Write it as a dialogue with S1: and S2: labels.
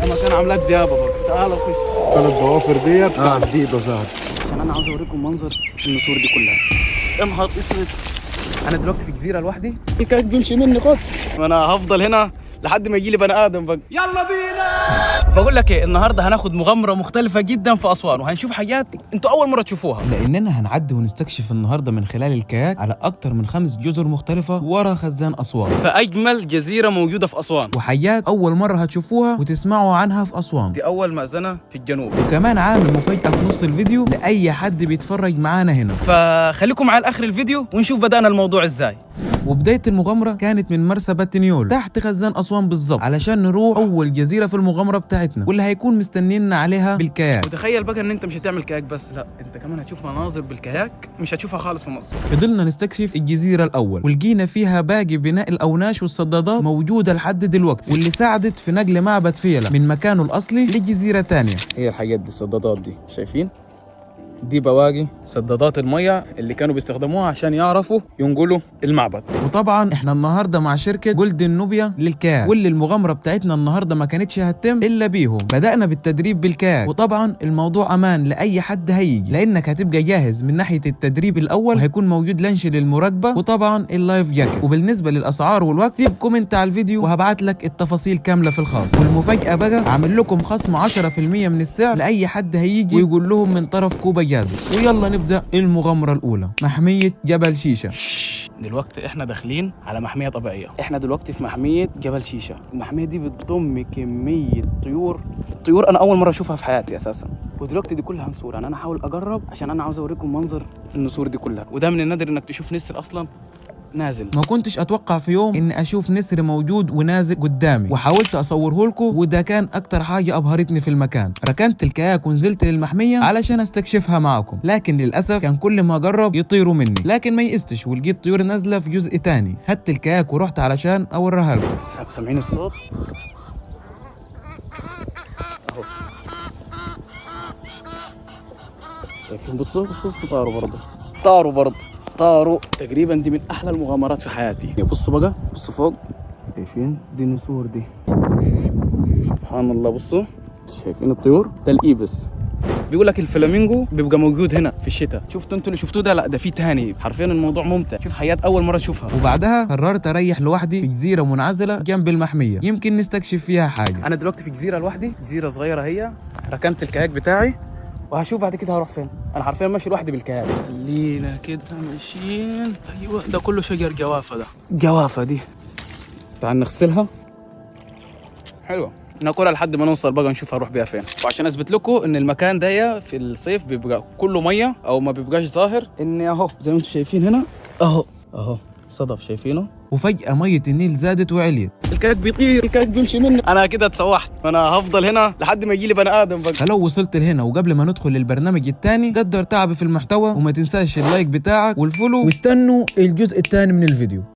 S1: مكان عاملاه ديابه بقى. تعالوا خش.
S2: كل الضوافر ديت بتاعت ديبا ظهر.
S1: عشان انا عاوز اوريكم منظر النسور دي كلها. يا نهار اسود، انا دلوقتي في جزيره لوحدي، الكاك بيمشي مني خد، وانا هفضل هنا لحد ما يجي لي بني ادم بقى. يلا بينا. بقول لك ايه، النهارده هناخد مغامره مختلفه جدا في اسوان، وهنشوف حاجات انتوا اول مره تشوفوها.
S3: لاننا هنعدي ونستكشف النهارده من خلال الكاياك على اكتر من 5 جزر مختلفه ورا خزان اسوان،
S1: فاجمل جزيره موجوده في اسوان،
S3: وحاجات اول مره هتشوفوها وتسمعوا عنها في اسوان.
S1: دي اول مأذنه في الجنوب،
S3: وكمان عامل مفاجاه في نص الفيديو لاي حد بيتفرج معانا هنا.
S1: فخليكم معايا لاخر الفيديو ونشوف بدأنا الموضوع ازاي.
S3: وبدايه المغامره كانت من مرسى باتنيول تحت خزان اسوان بالظبط، علشان نروح اول جزيره في المغامره بتاعتنا واللي هيكون مستنينا عليها بالكاياك.
S1: وتخيل بقى ان انت مش هتعمل كاياك بس، لا انت كمان هتشوف مناظر بالكاياك مش هتشوفها خالص في مصر.
S3: فضلنا نستكشف الجزيره الاول ولقينا فيها باقي بناء الاوناش والصدادات موجوده لحد دلوقتي، واللي ساعدت في نقل معبد فيلة من مكانه الاصلي لجزيره ثانيه.
S1: هي الحاجات دي، الصدادات دي شايفين؟ دي بواقي سدادات المية اللي كانوا بيستخدموها عشان يعرفوا ينقلوا المعبد.
S3: وطبعا احنا النهارده مع شركه جولدن نوبيا للكاياك، واللي المغامره بتاعتنا النهارده ما كانتش هتتم الا بيهم. بدانا بالتدريب بالكاياك، وطبعا الموضوع امان لاي حد هيجي، لانك هتبقى جاهز من ناحيه التدريب الاول، وهيكون موجود لانش للمراقبه، وطبعا اللايف جاكيت. وبالنسبه للاسعار والوقت سيب كومنت على الفيديو وهبعت لك التفاصيل كامله في الخاص. والمفاجاه بقى عامل لكم خصم 10% من السعر لاي حد هيجي ويقول لهم من طرف كوبا جازو. ويلا نبدأ المغامرة الأولى، محمية جبل شيشة.
S1: دلوقتي احنا داخلين على محمية طبيعية. احنا دلوقتي في محمية جبل شيشة. المحمية دي بتضم كمية طيور انا اول مرة اشوفها في حياتي اساسا. ودلوقتي دي كلها نسور، يعني انا هحاول اجرب عشان انا عاوز اوريكم منظر النسور دي كلها. وده من النادر انك تشوف نسر اصلا نازل.
S3: ما كنتش اتوقع في يوم اني اشوف نسر موجود ونازل قدامي، وحاولت اصوره لكم، وده كان اكتر حاجه ابهرتني في المكان. ركنت الكاياك ونزلت للمحميه علشان استكشفها معكم، لكن للاسف كان كل ما اجرب يطيروا مني، لكن ما يئستش ولقيت طيور نازله في جزء تاني. خدت الكاياك ورحت علشان اوريها لكم.
S1: سامعين الصوت؟ اهو شايفين؟ بصوا طاروا تقريبا. دي من احلى المغامرات في حياتي. بصوا بقى، بصوا فوق، شايفين دي النسور دي؟ سبحان الله. بصوا شايفين الطيور؟ ده الإيبس. بيقول لك الفلامينجو بيبقى موجود هنا في الشتاء. شفتوا انتوا اللي شفتوه ده؟ لا ده في تاني. حرفيا الموضوع ممتع، شوف حياة اول مره اشوفها.
S3: وبعدها قررت اريح لوحدي في جزيره منعزله جنب المحميه، يمكن نستكشف فيها حاجه.
S1: انا دلوقتي في جزيره لوحدي، جزيره صغيره هي. ركنت الكاياك بتاعي وهشوف بعد كده هروح فين. انا حرفيا ماشي لوحدي بالكاياك. خلينا كده ماشيين. ايوه ده كله شجر جوافه. ده جوافه دي، تعال نغسلها. حلوه، ناكلها لحد ما نوصل بقى نشوف هنروح بيها فين. وعشان اثبت لكم ان المكان ده في الصيف بيبقى كله ميه او ما بيبقاش ظاهر، ان اهو زي ما انتم شايفين هنا، اهو صدف شايفينه.
S3: وفجأة مية النيل زادت وعليت،
S1: الكاك بيطير، الكاك بيمشي مني. انا كده اتسوحت، انا هفضل هنا لحد ما يجي لي بني ادم بقى.
S3: فلو وصلت لهنا وقبل ما ندخل للبرنامج الثاني قدر تعبي في المحتوى، وما تنساش اللايك بتاعك والفولو، واستنوا الجزء الثاني من الفيديو.